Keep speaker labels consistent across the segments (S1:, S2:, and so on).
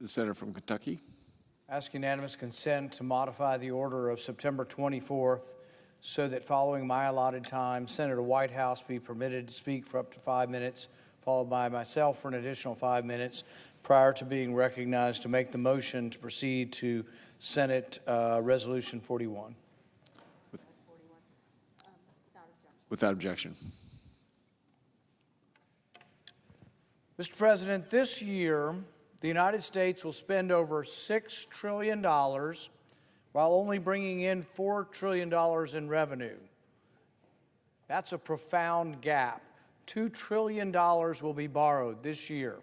S1: The senator from Kentucky.
S2: Ask unanimous consent to modify the order of September 24th so that following my allotted time, Senator Whitehouse be permitted to speak for up to 5 minutes, followed by myself for an additional 5 minutes, prior to being recognized to make the motion to proceed to Senate Resolution 41.
S1: Without objection.
S2: Mr. President, this year, the United States will spend over $6 trillion while only bringing in $4 trillion in revenue. That's a profound gap. $2 trillion will be borrowed this year.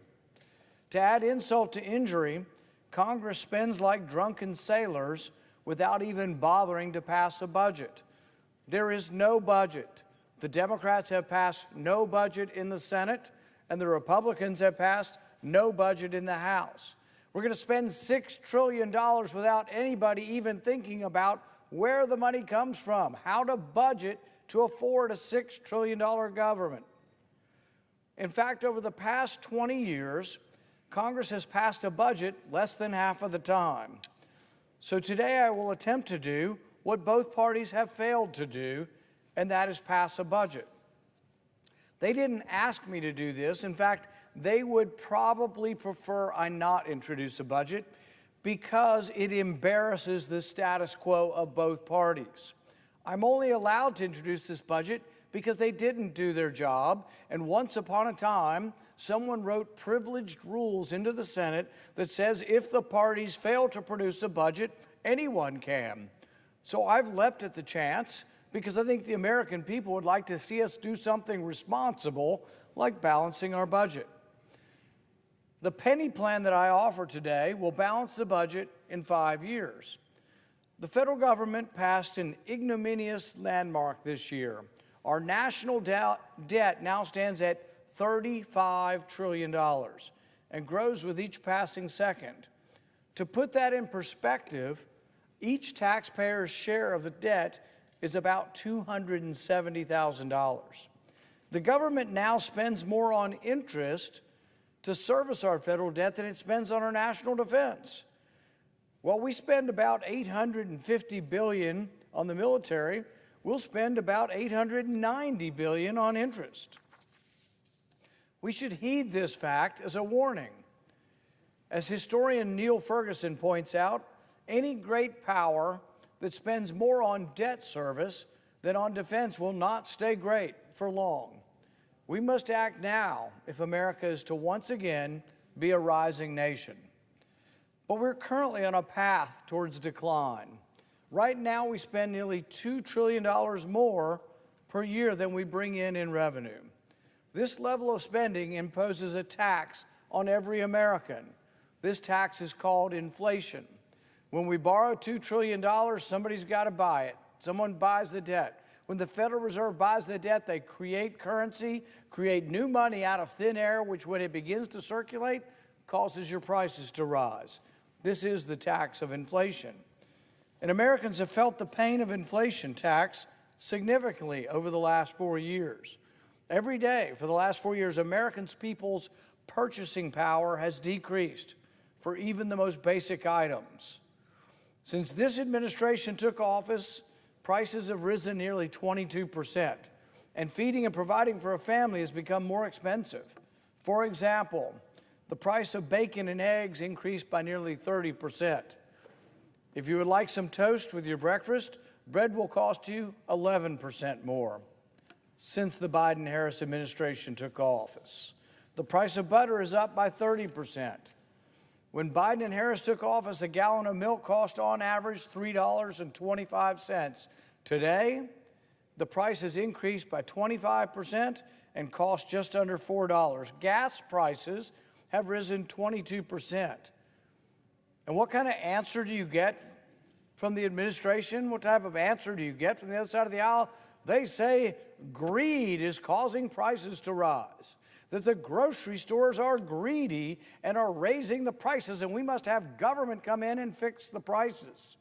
S2: To add insult to injury, Congress spends like drunken sailors without even bothering to pass a budget. There is no budget. The Democrats have passed no budget in the Senate, and the Republicans have passed no budget in the House. We're going to spend $6 trillion without anybody even thinking about where the money comes from, how to budget to afford a $6 trillion government. In fact, over the past 20 years, Congress has passed a budget less than half of the time. So today I will attempt to do what both parties have failed to do, and that is pass a budget. They didn't ask me to do this. In fact, they would probably prefer I not introduce a budget because it embarrasses the status quo of both parties. I'm only allowed to introduce this budget because they didn't do their job, and once upon a time, someone wrote privileged rules into the Senate that says if the parties fail to produce a budget, anyone can. So I've leapt at the chance because I think the American people would like to see us do something responsible like balancing our budget. The penny plan that I offer today will balance the budget in 5 years. The federal government passed an ignominious landmark this year. Our national debt now stands at $35 trillion and grows with each passing second. To put that in perspective, each taxpayer's share of the debt is about $270,000. The government now spends more on interest to service our federal debt than it spends on our national defense. While we spend about $850 billion on the military, we'll spend about $890 billion on interest. We should heed this fact as a warning. As historian Neil Ferguson points out, any great power that spends more on debt service than on defense will not stay great for long. We must act now if America is to once again be a rising nation. But we're currently on a path towards decline. Right now, we spend nearly $2 trillion more per year than we bring in revenue. This level of spending imposes a tax on every American. This tax is called inflation. When we borrow $2 trillion, somebody's got to buy it. Someone buys the debt. When the Federal Reserve buys the debt, they create currency, create new money out of thin air, which when it begins to circulate, causes your prices to rise. This is the tax of inflation. And Americans have felt the pain of inflation tax significantly over the last 4 years. Every day for the last 4 years, Americans' people's purchasing power has decreased for even the most basic items. Since this administration took office, prices have risen nearly 22%, and feeding and providing for a family has become more expensive. For example, the price of bacon and eggs increased by nearly 30%. If you would like some toast with your breakfast, bread will cost you 11% more since the Biden-Harris administration took office. The price of butter is up by 30%. When Biden and Harris took office, a gallon of milk cost on average $3.25. Today, the price has increased by 25% and costs just under $4. Gas prices have risen 22%. And what kind of answer do you get from the administration? What type of answer do you get from the other side of the aisle? They say greed is causing prices to rise, that the grocery stores are greedy and are raising the prices, and we must have government come in and fix the prices.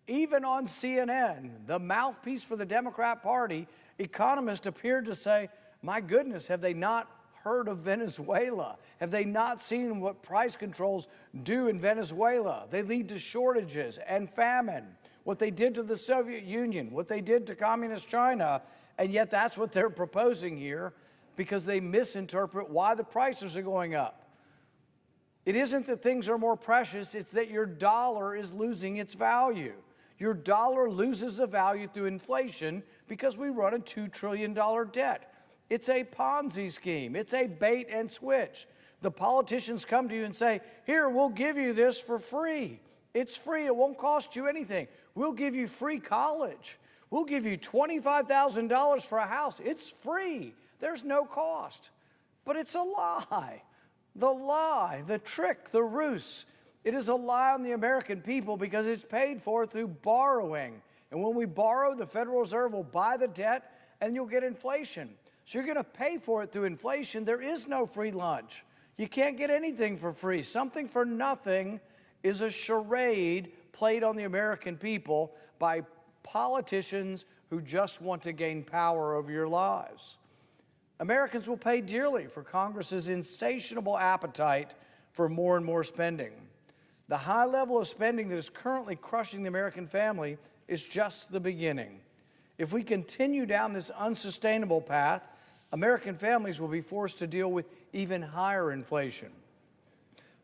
S2: Even on CNN, the mouthpiece for the Democrat Party, economists appeared to say, my goodness, have they not heard of Venezuela? Have they not seen what price controls do in Venezuela? They lead to shortages and famine. What they did to the Soviet Union, what they did to communist China, and yet that's what they're proposing here because they misinterpret why the prices are going up. It isn't that things are more precious, it's that your dollar is losing its value. Your dollar loses the value through inflation because we run a $2 trillion debt. It's a Ponzi scheme. It's a bait and switch. The politicians come to you and say, here, we'll give you this for free. It's free. It won't cost you anything. We'll give you free college. We'll give you $25,000 for a house. It's free. There's no cost. But it's a lie. The lie, the trick, the ruse. It is a lie on the American people because it's paid for through borrowing. And when we borrow, the Federal Reserve will buy the debt and you'll get inflation. So you're going to pay for it through inflation. There is no free lunch. You can't get anything for free. Something for nothing is a charade played on the American people by politicians who just want to gain power over your lives. Americans will pay dearly for Congress's insatiable appetite for more and more spending. The high level of spending that is currently crushing the American family is just the beginning. If we continue down this unsustainable path, American families will be forced to deal with even higher inflation,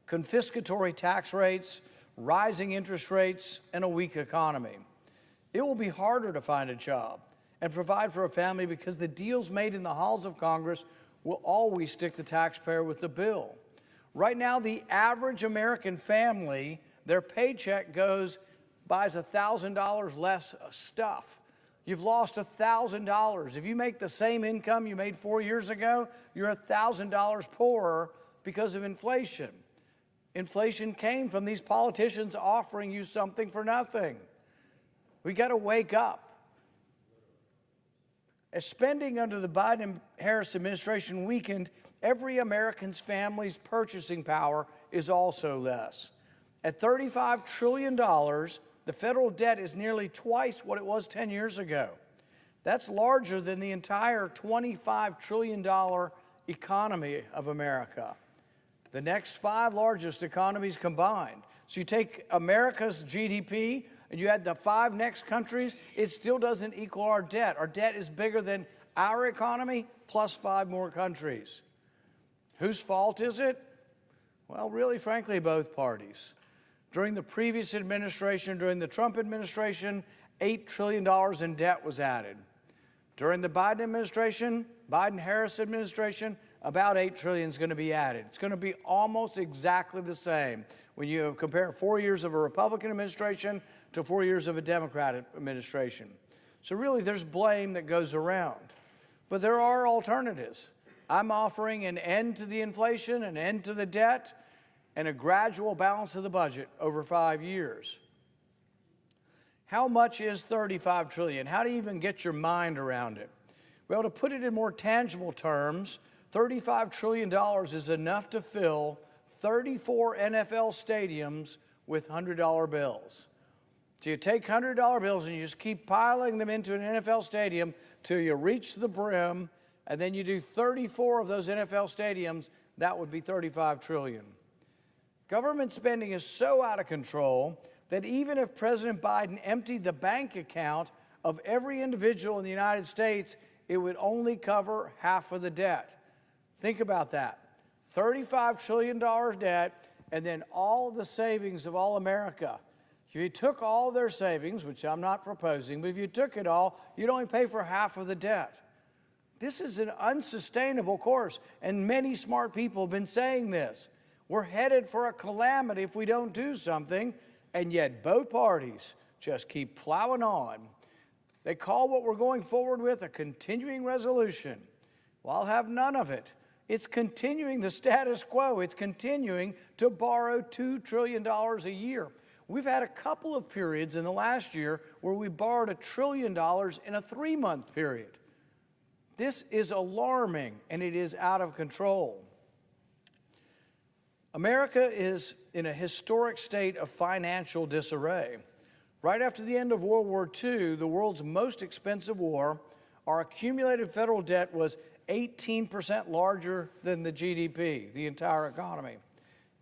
S2: confiscatory tax rates, rising interest rates, and a weak economy. It will be harder to find a job and provide for a family because the deals made in the halls of Congress will always stick the taxpayer with the bill. Right now, the average American family, their paycheck buys $1,000 less stuff. You've lost $1,000. If you make the same income you made 4 years ago, you're $1,000 poorer because of inflation. Inflation came from these politicians offering you something for nothing. We got to wake up. As spending under the Biden-Harris administration weakened, every American's family's purchasing power is also less. At $35 trillion, the federal debt is nearly twice what it was 10 years ago. That's larger than the entire $25 trillion economy of America. The next 5 largest economies combined. So you take America's GDP and you add the 5 next countries, it still doesn't equal our debt. Our debt is bigger than our economy plus 5 more countries. Whose fault is it? Well, really, frankly, both parties. During the previous administration, during the Trump administration, $8 trillion in debt was added. During the Biden administration, Biden-Harris administration, about $8 trillion is going to be added. It's going to be almost exactly the same when you compare 4 years of a Republican administration to 4 years of a Democratic administration. So really, there's blame that goes around. But there are alternatives. I'm offering an end to the inflation, an end to the debt, and a gradual balance of the budget over 5 years. How much is $35 trillion? How do you even get your mind around it? Well, to put it in more tangible terms, $35 trillion is enough to fill 34 NFL stadiums with $100 bills. So you take $100 bills and you just keep piling them into an NFL stadium till you reach the brim, and then you do 34 of those NFL stadiums, that would be $35 trillion. Government spending is so out of control that even if President Biden emptied the bank account of every individual in the United States, it would only cover half of the debt. Think about that. $35 trillion debt, and then all of the savings of all America. If you took all their savings, which I'm not proposing, but if you took it all, you'd only pay for half of the debt. This is an unsustainable course, and many smart people have been saying this. We're headed for a calamity if we don't do something, and yet both parties just keep plowing on. They call what we're going forward with a continuing resolution. Well, I'll have none of it. It's continuing the status quo. It's continuing to borrow $2 trillion a year. We've had a couple of periods in the last year where we borrowed $1 trillion in a 3-month period. This is alarming, and it is out of control. America is in a historic state of financial disarray. Right after the end of World War II, the world's most expensive war, our accumulated federal debt was 18% larger than the GDP, the entire economy.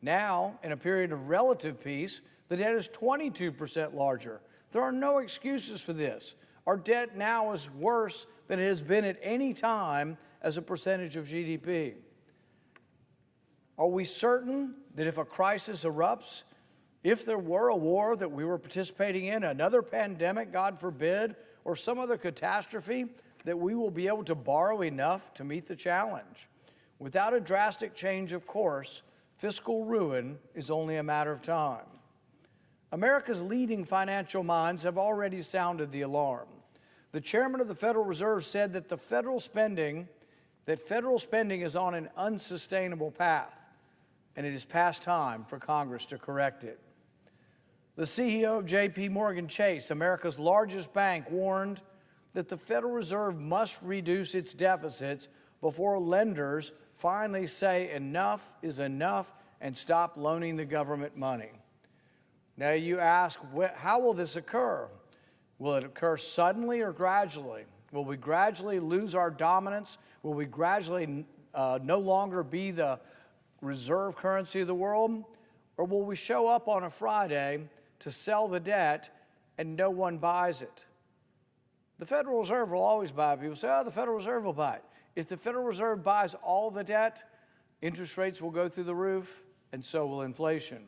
S2: Now, in a period of relative peace, the debt is 22% larger. There are no excuses for this. Our debt now is worse than it has been at any time as a percentage of GDP. Are we certain that if a crisis erupts, if there were a war that we were participating in, another pandemic, God forbid, or some other catastrophe, that we will be able to borrow enough to meet the challenge? Without a drastic change of course, fiscal ruin is only a matter of time. America's leading financial minds have already sounded the alarm. The chairman of the Federal Reserve said that federal spending is on an unsustainable path, and it is past time for Congress to correct it. The CEO of J.P. Morgan Chase, America's largest bank, warned that the Federal Reserve must reduce its deficits before lenders finally say enough is enough and stop loaning the government money. Now you ask, how will this occur? Will it occur suddenly or gradually? Will we gradually lose our dominance? Will we gradually no longer be the reserve currency of the world? Or will we show up on a Friday to sell the debt and no one buys it? The Federal Reserve will always buy it. People say, oh, the Federal Reserve will buy it. If the Federal Reserve buys all the debt, interest rates will go through the roof, and so will inflation.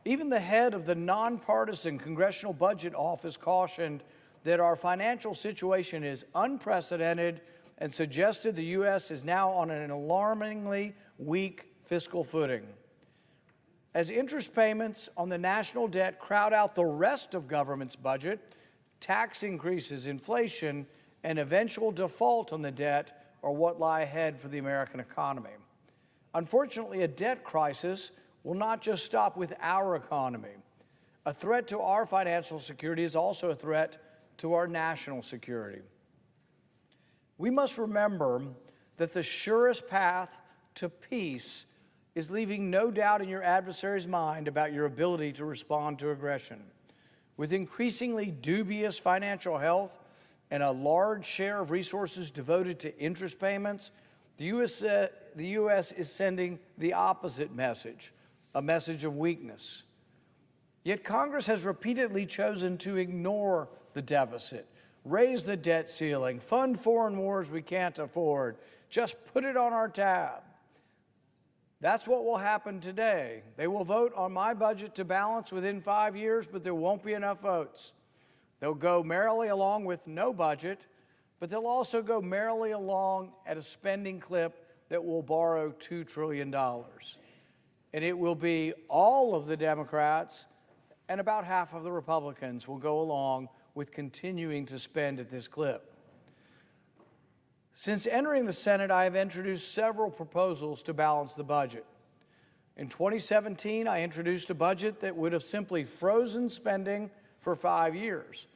S2: Even the head of the nonpartisan Congressional Budget Office cautioned that our financial situation is unprecedented and suggested the U.S. is now on an alarmingly weak fiscal footing. As interest payments on the national debt crowd out the rest of government's budget, tax increases, inflation, and eventual default on the debt are what lie ahead for the American economy. Unfortunately, a debt crisis will not just stop with our economy. A threat to our financial security is also a threat to our national security. We must remember that the surest path to peace is leaving no doubt in your adversary's mind about your ability to respond to aggression. With increasingly dubious financial health and a large share of resources devoted to interest payments, the U.S. is sending the opposite message, a message of weakness. Yet Congress has repeatedly chosen to ignore the deficit, raise the debt ceiling, fund foreign wars we can't afford, just put it on our tab. That's what will happen today. They will vote on my budget to balance within 5 years, but there won't be enough votes. They'll go merrily along with no budget, but they'll also go merrily along at a spending clip that will borrow $2 trillion. And it will be all of the Democrats and about half of the Republicans will go along with continuing to spend at this clip. Since entering the Senate, I have introduced several proposals to balance the budget. In 2017, I introduced a budget that would have simply frozen spending for 5 years.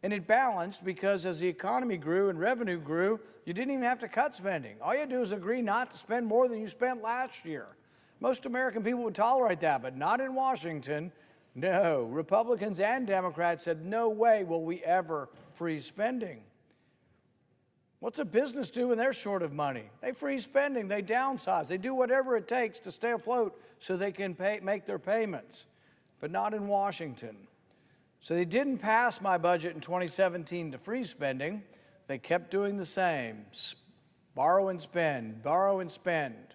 S2: And it balanced because as the economy grew and revenue grew, you didn't even have to cut spending. All you had to do is agree not to spend more than you spent last year. Most American people would tolerate that, but not in Washington. No, Republicans and Democrats said, no way will we ever freeze spending. What's a business do when they're short of money? They freeze spending, they downsize, they do whatever it takes to stay afloat so they can make their payments, but not in Washington. So they didn't pass my budget in 2017 to freeze spending. They kept doing the same, borrow and spend, borrow and spend.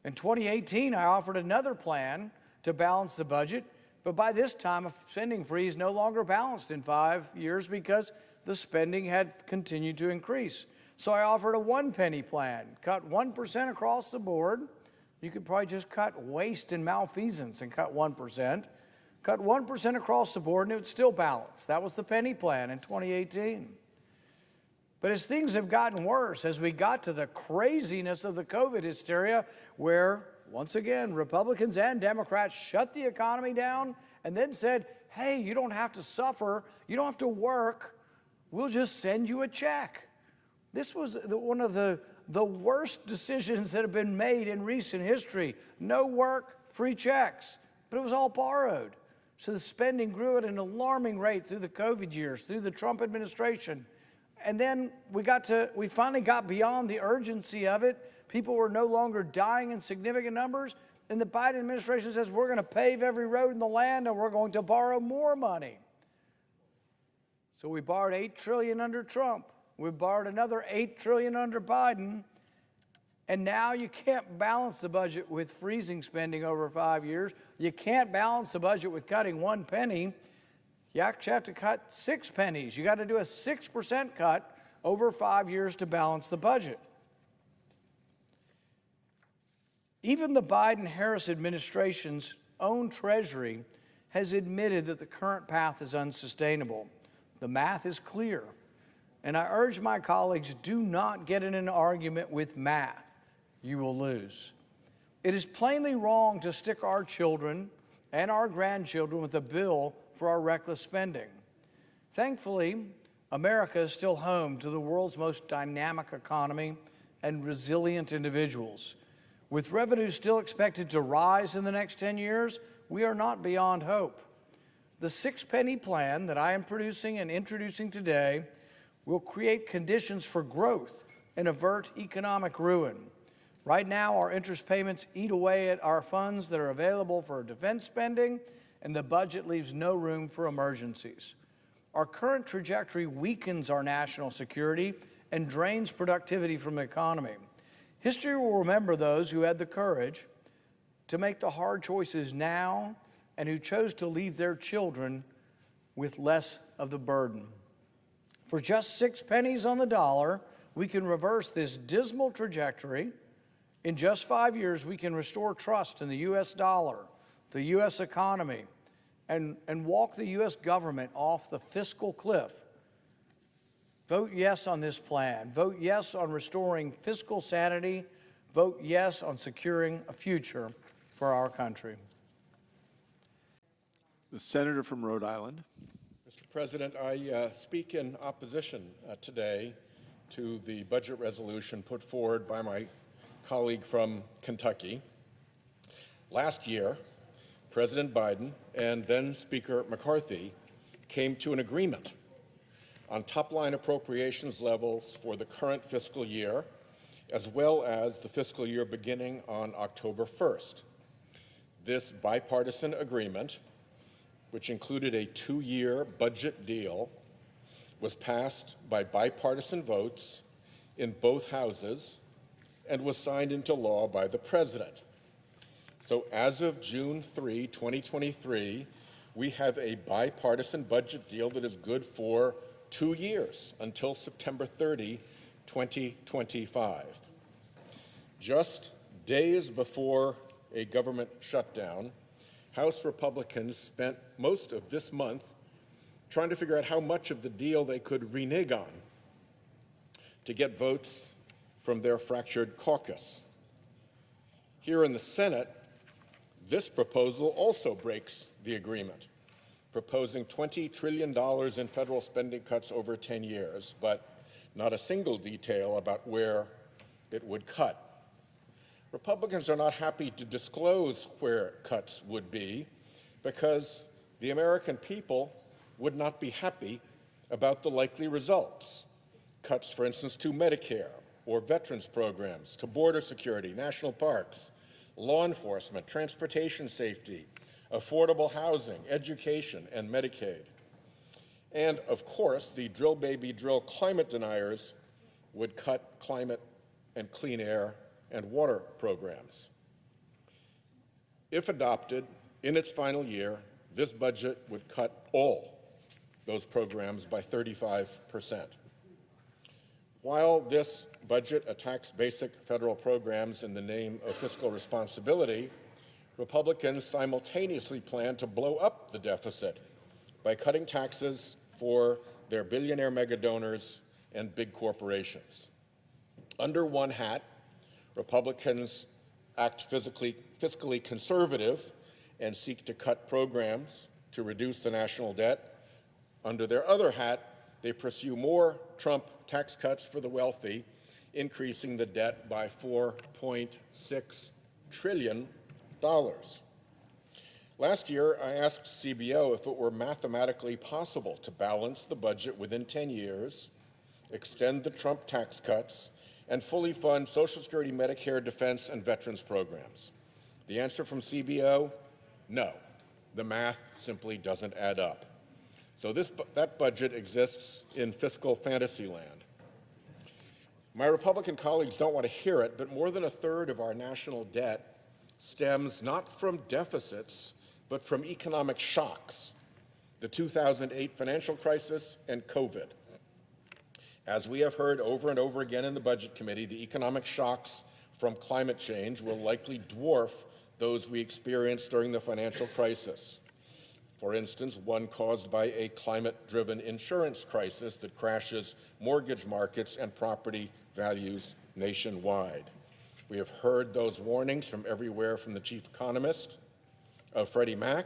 S2: In 2018, I offered another plan to balance the budget, but by this time, a spending freeze no longer balanced in 5 years because the spending had continued to increase. So I offered a one-penny plan, cut 1% across the board. You could probably just cut waste and malfeasance and cut 1%. Cut 1% across the board and it would still balance. That was the penny plan in 2018. But as things have gotten worse, as we got to the craziness of the COVID hysteria, where, once again, Republicans and Democrats shut the economy down and then said, hey, you don't have to suffer, you don't have to work, we'll just send you a check. This was one of the worst decisions that have been made in recent history. No work, free checks, but it was all borrowed. So the spending grew at an alarming rate through the COVID years, through the Trump administration. And then we finally got beyond the urgency of it. People were no longer dying in significant numbers. And the Biden administration says, we're going to pave every road in the land and we're going to borrow more money. So we borrowed $8 trillion under Trump. We borrowed another $8 trillion under Biden. And now you can't balance the budget with freezing spending over 5 years. You can't balance the budget with cutting 1 penny. You actually have to cut 6 pennies. You got to do a 6% cut over 5 years to balance the budget. Even the Biden-Harris administration's own Treasury has admitted that the current path is unsustainable. The math is clear. And I urge my colleagues, do not get in an argument with math. You will lose. It is plainly wrong to stick our children and our grandchildren with a bill for our reckless spending. Thankfully, America is still home to the world's most dynamic economy and resilient individuals. With revenues still expected to rise in the next 10 years, we are not beyond hope. The 6-penny plan that I am producing and introducing today will create conditions for growth and avert economic ruin. Right now, our interest payments eat away at our funds that are available for defense spending, and the budget leaves no room for emergencies. Our current trajectory weakens our national security and drains productivity from the economy. History will remember those who had the courage to make the hard choices now and who chose to leave their children with less of the burden. For just 6 pennies on the dollar, we can reverse this dismal trajectory. In just 5 years, we can restore trust in the U.S. dollar, the U.S. economy, and walk the U.S. government off the fiscal cliff. Vote yes on this plan. Vote yes on restoring fiscal sanity. Vote yes on securing a future for our country.
S1: The senator from Rhode Island.
S3: Mr. President, I speak in opposition today to the budget resolution put forward by my colleague from Kentucky. Last year, President Biden and then Speaker McCarthy came to an agreement on top-line appropriations levels for the current fiscal year, as well as the fiscal year beginning on October 1st. This bipartisan agreement, which included a 2-year budget deal, was passed by bipartisan votes in both houses and was signed into law by the President. So as of June 3, 2023, we have a bipartisan budget deal that is good for 2 years until September 30, 2025. Just days before a government shutdown, House Republicans spent most of this month trying to figure out how much of the deal they could renege on to get votes from their fractured caucus. Here in the Senate, this proposal also breaks the agreement, proposing $20 trillion in federal spending cuts over 10 years, but not a single detail about where it would cut. Republicans are not happy to disclose where cuts would be because the American people would not be happy about the likely results. Cuts, for instance, to Medicare or veterans programs, to border security, national parks, law enforcement, transportation safety, affordable housing, education, and Medicaid. And, of course, the drill baby drill climate deniers would cut climate and clean air and water programs. If adopted in its final year, this budget would cut all those programs by 35%. While this budget attacks basic federal programs in the name of fiscal responsibility, Republicans simultaneously plan to blow up the deficit by cutting taxes for their billionaire mega donors and big corporations. Under one hat, Republicans act fiscally conservative and seek to cut programs to reduce the national debt. Under their other hat, they pursue more Trump tax cuts for the wealthy, increasing the debt by $4.6 trillion. Last year, I asked CBO if it were mathematically possible to balance the budget within 10 years extend the Trump tax cuts, and fully fund Social Security, Medicare, defense, and veterans programs? The answer from CBO, no. The math simply doesn't add up. So that budget exists in fiscal fantasy land. My Republican colleagues don't want to hear it, but more than a third of our national debt stems not from deficits, but from economic shocks, the 2008 financial crisis and COVID. As we have heard over and over again in the Budget Committee, the economic shocks from climate change will likely dwarf those we experienced during the financial crisis. For instance, one caused by a climate-driven insurance crisis that crashes mortgage markets and property values nationwide. We have heard those warnings from everywhere from the chief economist of Freddie Mac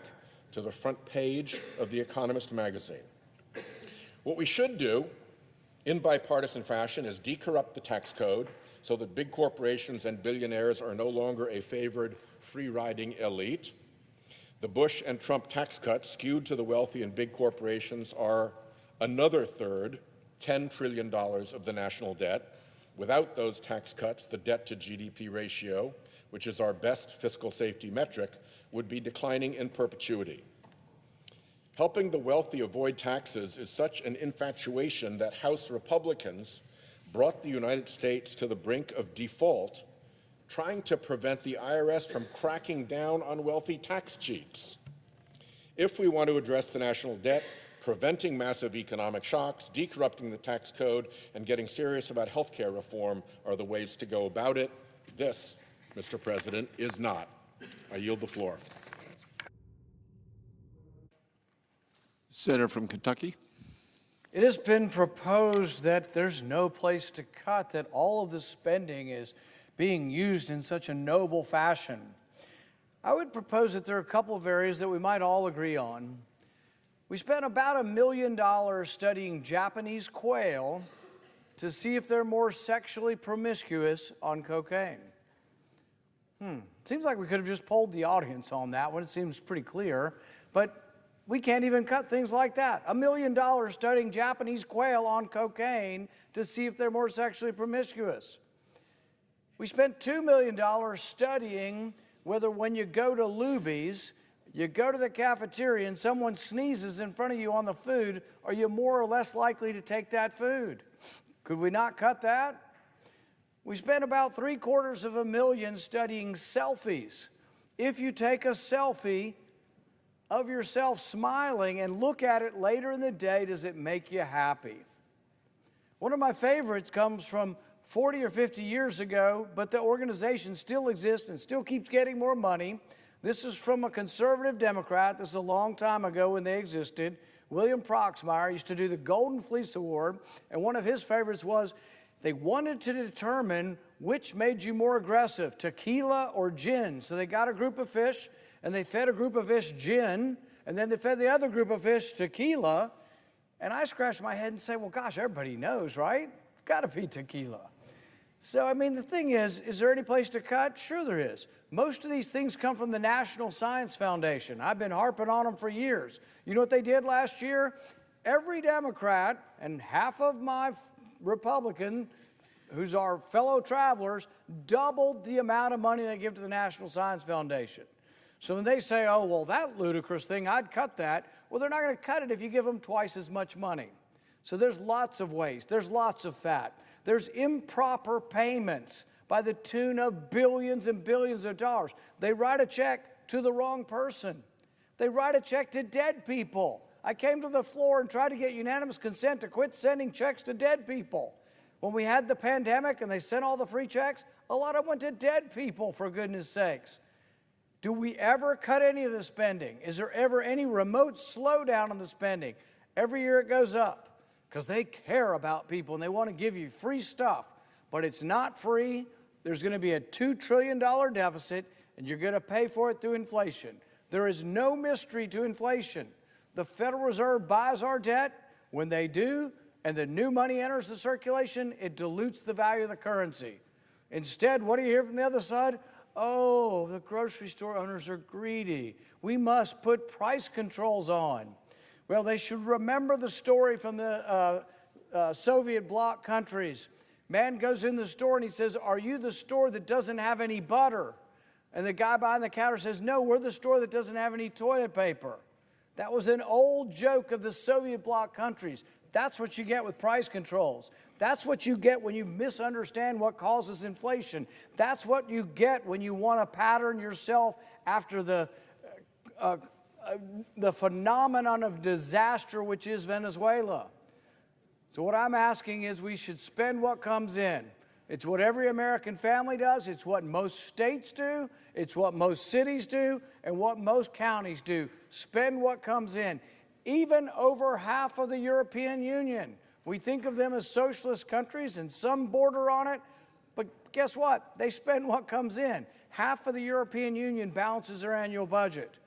S3: to the front page of The Economist magazine. What we should do in bipartisan fashion is decorrupt the tax code so that big corporations and billionaires are no longer a favored free-riding elite. The Bush and Trump tax cuts skewed to the wealthy and big corporations are another third, $10 trillion of the national debt. Without those tax cuts, the debt to GDP ratio, which is our best fiscal safety metric, would be declining in perpetuity. Helping the wealthy avoid taxes is such an infatuation that House Republicans brought the United States to the brink of default, trying to prevent the IRS from cracking down on wealthy tax cheats. If we want to address the national debt, preventing massive economic shocks, decorrupting the tax code, and getting serious about health care reform are the ways to go about it. This, Mr. President, is not. I yield the floor.
S1: Senator from Kentucky.
S2: It has been proposed that there's no place to cut, that all of the spending is being used in such a noble fashion. I would propose that there are a couple of areas that we might all agree on. We spent about $1 million studying Japanese quail to see if they're more sexually promiscuous on cocaine. Seems like we could have just polled the audience on that one. It seems pretty clear, but we can't even cut things like that. $1 million studying Japanese quail on cocaine to see if they're more sexually promiscuous. We spent $2 million studying whether when you go to Luby's, you go to the cafeteria and someone sneezes in front of you on the food, are you more or less likely to take that food? Could we not cut that? We spent about $750,000 studying selfies. If you take a selfie of yourself smiling and look at it later in the day, does it make you happy? One of my favorites comes from 40 or 50 years ago, but the organization still exists and still keeps getting more money. This is from a conservative Democrat. This is a long time ago when they existed. William Proxmire used to do the Golden Fleece Award, and one of his favorites was they wanted to determine which made you more aggressive, tequila or gin. So they got a group of fish, and they fed a group of fish gin, and then they fed the other group of fish tequila. And I scratched my head and say, well, gosh, everybody knows, right? It's got to be tequila. So, I mean, the thing is there any place to cut? Sure there is. Most of these things come from the National Science Foundation. I've been harping on them for years. You know what they did last year? Every Democrat and half of my Republican, who's our fellow travelers, doubled the amount of money they give to the National Science Foundation. So when they say, oh, well, that ludicrous thing, I'd cut that. Well, they're not going to cut it if you give them twice as much money. So there's lots of waste. There's lots of fat. There's improper payments by the tune of billions and billions of dollars. They write a check to the wrong person. They write a check to dead people. I came to the floor and tried to get unanimous consent to quit sending checks to dead people. When we had the pandemic and they sent all the free checks, a lot of them went to dead people, for goodness sakes. Do we ever cut any of the spending? Is there ever any remote slowdown in the spending? Every year it goes up because they care about people and they want to give you free stuff. But it's not free. There's going to be a $2 trillion deficit, and you're going to pay for it through inflation. There is no mystery to inflation. The Federal Reserve buys our debt. When they do, and the new money enters the circulation, it dilutes the value of the currency. Instead, what do you hear from the other side? Oh, the grocery store owners are greedy. We must put price controls on. Well, they should remember the story from the Soviet bloc countries. Man goes in the store and he says, "Are you the store that doesn't have any butter?" And the guy behind the counter says, "No, we're the store that doesn't have any toilet paper." That was an old joke of the Soviet bloc countries. That's what you get with price controls. That's what you get when you misunderstand what causes inflation. That's what you get when you want to pattern yourself after the phenomenon of disaster which is Venezuela. So what I'm asking is we should spend what comes in. It's what every American family does. It's what most states do. It's what most cities do and what most counties do. Spend what comes in. Even over half of the European Union. We think of them as socialist countries and some border on it, but guess what? They spend what comes in. Half of the European Union balances their annual budget.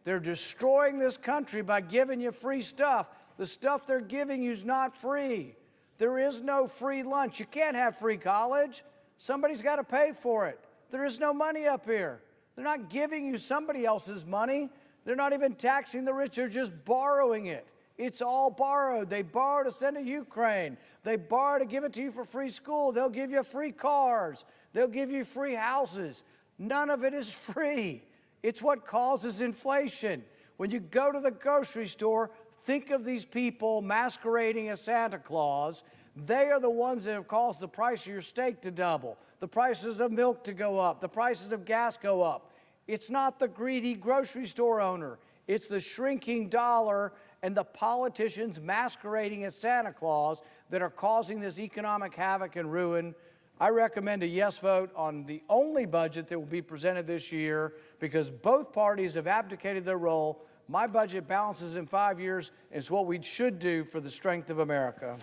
S2: They're destroying this country by giving you free stuff. The stuff they're giving you is not free. There is no free lunch. You can't have free college. Somebody's got to pay for it. There is no money up here. They're not giving you somebody else's money. They're not even taxing the rich. They're just borrowing it. It's all borrowed. They borrow to send to Ukraine. They borrow to give it to you for free school. They'll give you free cars. They'll give you free houses. None of it is free. It's what causes inflation. When you go to the grocery store, think of these people masquerading as Santa Claus. They are the ones that have caused the price of your steak to double, the prices of milk to go up, the prices of gas go up. It's not the greedy grocery store owner. It's the shrinking dollar and the politicians masquerading as Santa Claus that are causing this economic havoc and ruin. I recommend a yes vote on the only budget that will be presented this year because both parties have abdicated their role. My budget balances in 5 years. It's what we should do for the strength of America.